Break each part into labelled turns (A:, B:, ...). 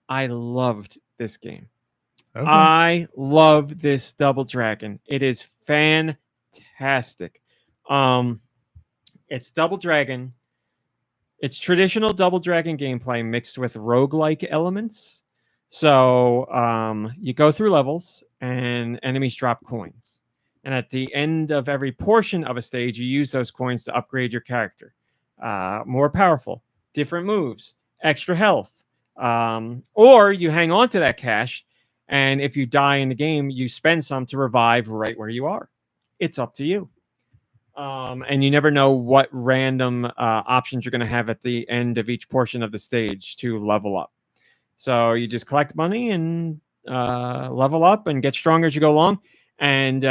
A: I loved this game.
B: Okay.
A: I love this Double Dragon. It is fantastic. Um, it's Double Dragon. It's traditional Double Dragon gameplay mixed with roguelike elements. So you go through levels and enemies drop coins. And at the end of every portion of a stage, you use those coins to upgrade your character. More powerful, different moves, extra health. Or you hang on to that cash, and if you die in the game, you spend some to revive right where you are. It's up to you. And you never know what random options you're going to have at the end of each portion of the stage to level up. So you just collect money and level up and get stronger as you go along. And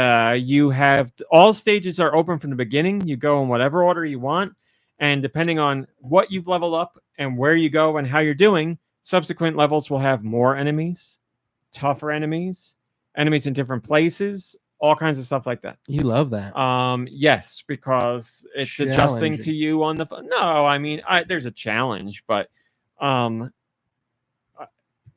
A: you have all stages are open from the beginning. You go in whatever order you want. And depending on what you've leveled up and where you go and how you're doing, subsequent levels will have more enemies, tougher enemies, enemies in different places, all kinds of stuff like that.
C: You love that.
A: Yes, because it's adjusting to
C: Challenging.
A: you on the no, I mean, there's a challenge, but um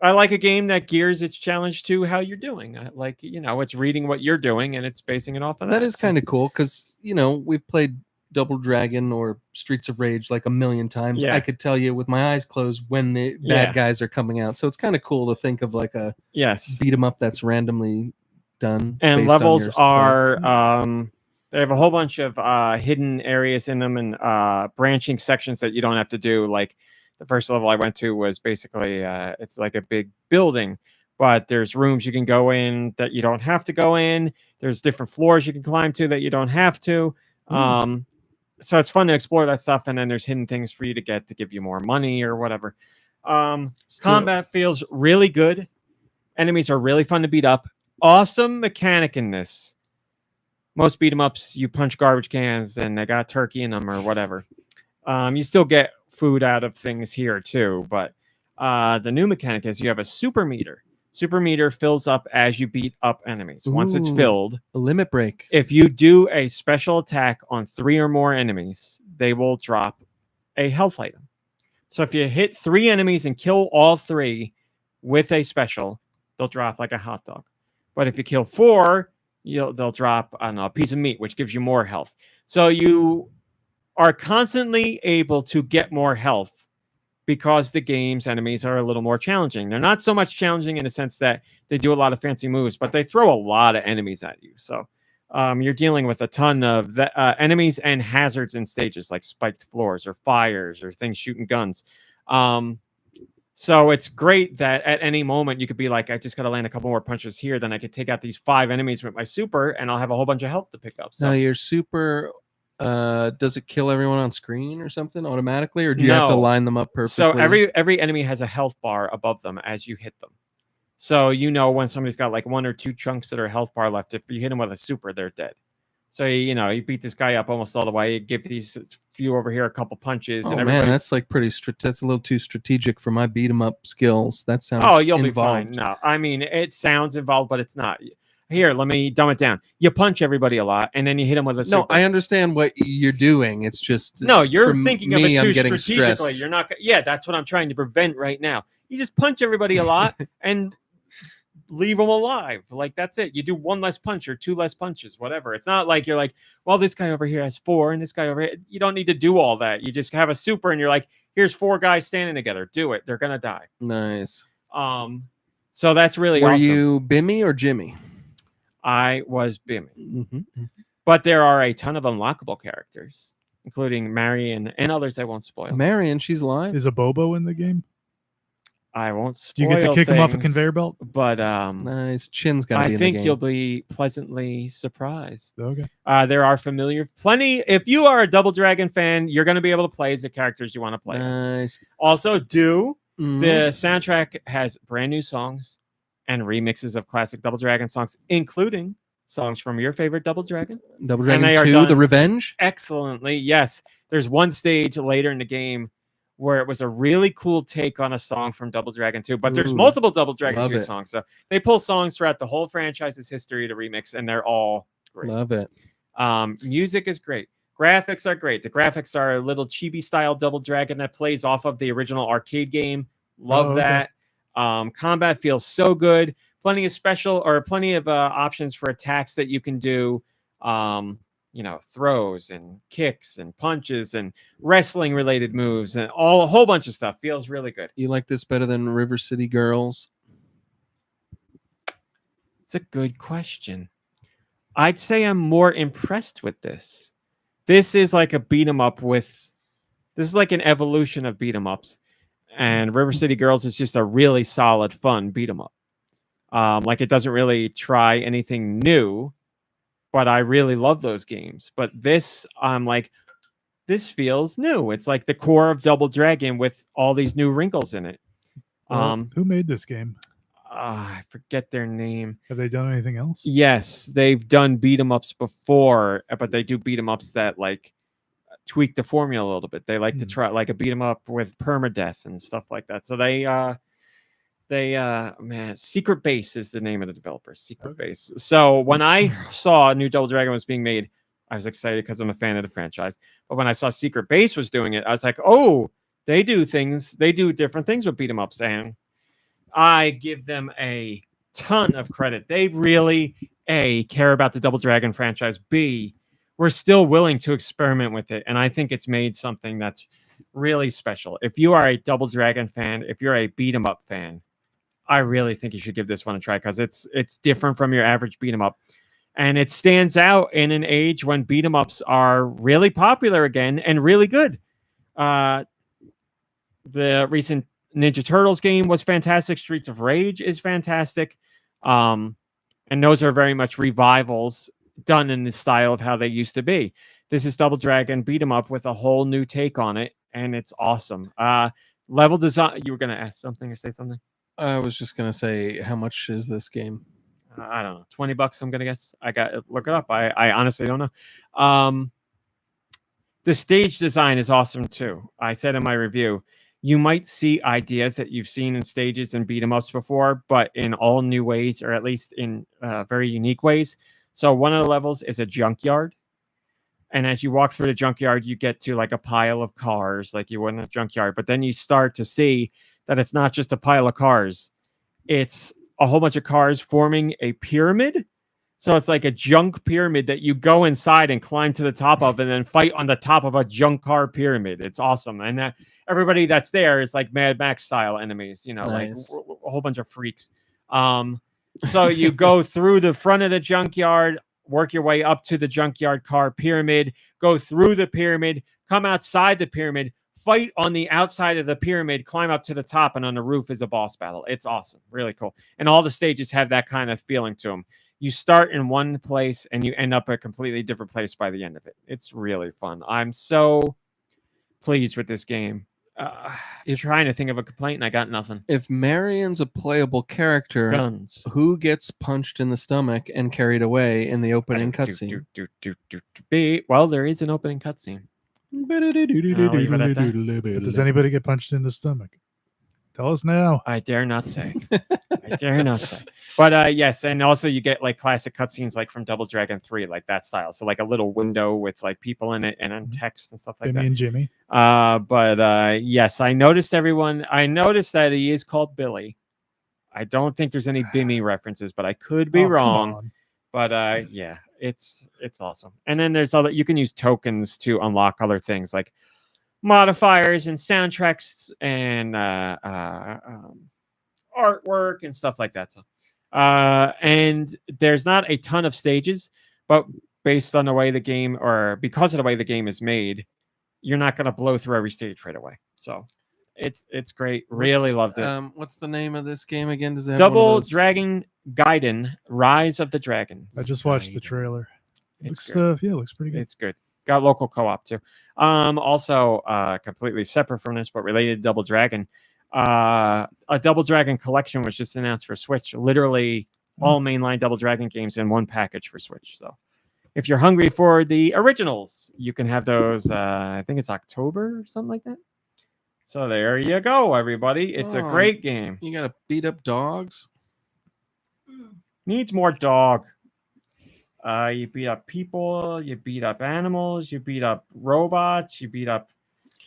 A: I like a game that gears its challenge to how you're doing. I like, it's reading what you're doing and it's basing it off of that.
C: That is kind of cool because we've played Double Dragon or Streets of Rage like a million times.
A: Yeah.
C: I could tell you with my eyes closed when the
A: Yeah.
C: bad guys are coming out. So it's kind of cool to think of like a
A: yes.
C: beat 'em up that's randomly done.
A: And
C: based on
A: levels
C: your play.
A: are they have a whole bunch of hidden areas in them and branching sections that you don't have to do. Like the first level I went to was basically it's like a big building, but there's rooms you can go in that you don't have to go in. There's different floors you can climb to that you don't have to. So it's fun to explore that stuff, and then there's hidden things for you to get to give you more money or whatever. Combat feels really good. Enemies are really fun to beat up. Awesome mechanic in this. Most beat 'em ups, you punch garbage cans and they got turkey in them or whatever. You still get food out of things here too, but the new mechanic is you have a super meter. Super meter fills up as you beat up enemies. Once it's
C: Ooh,
A: filled,
C: a limit break.
A: if you do a special attack on 3 or more enemies, they will drop a health item. So if you hit 3 enemies and kill all 3 with a special, they'll drop like a hot dog. But if you kill 4, they'll drop, I don't know, a piece of meat, which gives you more health. So you are constantly able to get more health because the game's enemies are a little more challenging. They're not so much challenging in the sense that they do a lot of fancy moves, but they throw a lot of enemies at you. So you're dealing with a ton of enemies and hazards in stages like spiked floors or fires or things shooting guns. So it's great that at any moment you could be like, I just got to land a couple more punches here. Then I could take out these 5 enemies with my super and I'll have a whole bunch of health to pick up. So
C: Now your super, does it kill everyone on screen or something automatically, or do you have to
A: No.
C: line them up perfectly?
A: So every enemy has a health bar above them as you hit them. So when somebody's got like 1 or 2 chunks that are health bar left, if you hit them with a super, they're dead. So you beat this guy up almost all the way. You give these few over here a couple punches.
C: Oh
A: and
C: man, that's like that's a little too strategic for my beat 'em up skills. That sounds
A: you'll
C: involved.
A: be fine. No, I mean it sounds involved, but it's not. Here, let me dumb it down. You punch everybody a lot, and then you hit them with a super.
C: No, I understand what you're doing. It's just
A: no, you're
C: for
A: thinking of
C: me,
A: it too
C: I'm getting
A: strategically.
C: stressed.
A: You're not. Yeah, that's what I'm trying to prevent right now. You just punch everybody a lot and leave them alive. Like that's it. You do 1 less punch or 2 less punches, whatever. It's not like you're like, well, this guy over here has 4 and this guy over here. You don't need to do all that. You just have a super and you're like, here's 4 guys standing together. Do it. They're gonna die.
C: Nice.
A: So that's really
C: Were
A: awesome.
C: you Bimmy or Jimmy?
A: I was Bimmy.
C: Mm-hmm.
A: But there are a ton of unlockable characters, including Marion and others I won't spoil.
C: Marion, she's live.
B: Is a Bobo in the game?
A: I won't spoil.
B: Do you get to kick him off a
A: things,
B: conveyor belt?
A: But
C: nice. Chin's got to be
A: I
C: in
A: think
C: the game.
A: you'll be pleasantly surprised.
B: Okay.
A: There are plenty. If you are a Double Dragon fan, you're going to be able to play as the characters you want to play
C: Nice.
A: as. Also, the
C: Mhm.
A: soundtrack has brand new songs and remixes of classic Double Dragon songs, including songs from your favorite Double Dragon.
C: Double
A: And they
C: Dragon
A: are
C: 2,
A: done
C: The Revenge?
A: excellently. Yes. There's one stage later in the game where it was a really cool take on a song from Double Dragon 2, but there's
C: Ooh,
A: multiple Double Dragon
C: love
A: 2
C: it.
A: songs. So they pull songs throughout the whole franchise's history to remix, and they're all great.
C: Love it.
A: Music is great. Graphics are great. The graphics are a little chibi style Double Dragon that plays off of the original arcade game. Love
B: Oh, okay.
A: that. Combat feels so good. Plenty of options for attacks that you can do. Throws and kicks and punches and wrestling related moves and a whole bunch of stuff. Feels really good.
C: You like this better than River City Girls?
A: It's a good question. I'd say I'm more impressed with this. This is like a beat 'em up this is like an evolution of beat 'em ups. And River City Girls is just a really solid, fun beat 'em up. Like it doesn't really try anything new, but I really love those games. But this, I'm like, this feels new. It's like the core of Double Dragon with all these new wrinkles in it.
B: Well, who made this game?
A: I forget their name.
B: Have they done anything else?
A: Yes, they've done beat 'em ups before, but they do beat 'em ups that like tweak the formula a little bit. They like to try like a beat 'em up with permadeath and stuff like that. So man, Secret Base is the name of the developer. Secret Base. So when I saw New Double Dragon was being made, I was excited because I'm a fan of the franchise. But when I saw Secret Base was doing it, I was like, oh, they do different things with beat 'em ups, and I give them a ton of credit. They really care about the Double Dragon franchise. B, we're still willing to experiment with it, and I think it's made something that's really special. If you are a Double Dragon fan, if you're a beat 'em up fan, I really think you should give this one a try because it's different from your average beat 'em up, and it stands out in an age when beat 'em ups are really popular again and really good. The recent Ninja Turtles game was fantastic. Streets of Rage is fantastic. And those are very much revivals done in the style of how they used to be. This is Double Dragon beat 'em up with a whole new take on it, and it's awesome. Level design. You were going to ask something or say something?
C: I was just gonna say, how much is this game?
A: I don't know. $20, I'm going to guess. I got to look it up. I honestly don't know. The stage design is awesome too. I said in my review, you might see ideas that you've seen in stages and beat 'em ups before, but in all new ways, or at least in very unique ways. So one of the levels is a junkyard. And as you walk through the junkyard, you get to like a pile of cars, like you would in a junkyard. But then you start to see that it's not just a pile of cars. It's a whole bunch of cars forming a pyramid. So it's like a junk pyramid that you go inside and climb to the top of and then fight on the top of a junk car pyramid. It's awesome. And everybody that's there is like Mad Max style enemies,
C: Nice.
A: like a whole bunch of freaks. So you go through the front of the junkyard, work your way up to the junkyard car pyramid, go through the pyramid, come outside the pyramid, fight on the outside of the pyramid, climb up to the top, and on the roof is a boss battle. It's awesome. Really cool. And all the stages have that kind of feeling to them. You start in one place and you end up at a completely different place by the end of it. It's really fun. I'm so pleased with this game. Trying to think of a complaint and I got nothing.
C: If Marion's a playable character,
A: Guns.
C: who gets punched in the stomach and carried away in the opening cutscene?
A: Well, there is an opening cutscene. leave it at that.
B: But does anybody get punched in the stomach? Tell us now.
A: I dare not say. I dare not say. But yes, and also you get like classic cutscenes like from Double Dragon 3, like that style. So like a little window with like people in it and then text and stuff like
B: Jimmy
A: that.
B: and Jimmy.
A: But yes, I noticed that he is called Billy. I don't think there's any Bimmy references, but I could be wrong. But yeah, it's awesome. And then there's other, you can use tokens to unlock other things like modifiers and soundtracks and artwork and stuff like that. So and there's not a ton of stages, but based on the way the game, or because of the way the game is made, you're not going to blow through every stage right away. So it's great. Really loved it.
C: What's the name of this game again? Does it have
A: Double Dragon Gaiden, Rise of the Dragons.
B: I just watched the trailer.
A: Looks
B: looks pretty good.
A: It's good. Got local co-op too. Also, completely separate from this, but related to Double Dragon, a Double Dragon collection was just announced for Switch. Literally all mainline Double Dragon games in one package for Switch. So if you're hungry for the originals, you can have those. I think it's October or something like that. So there you go, everybody. It's a great game.
C: You gotta beat up dogs.
A: Needs more dog. You beat up people, you beat up animals, you beat up robots, you beat up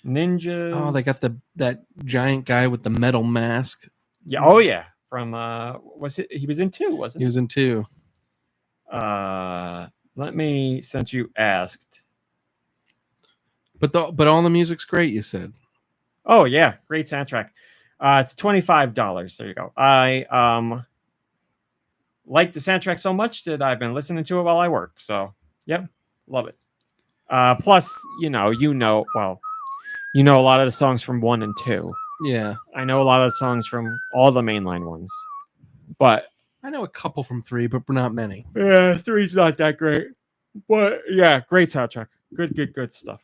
A: ninjas.
C: Oh, they got that giant guy with the metal mask.
A: Yeah. Oh yeah. From was it? He was in 2, wasn't
C: He was in 2.
A: Let me, since you asked.
C: But all the music's great, you said.
A: Oh yeah, great soundtrack. It's $25. There you go. I like the soundtrack so much that I've been listening to it while I work. So yep, love it. Plus, well, a lot of the songs from 1 and 2.
C: Yeah.
A: I know a lot of the songs from all the mainline ones, but
C: I know a couple from 3, but not many.
A: yeah, 3's not that great. But yeah, great soundtrack. Good stuff.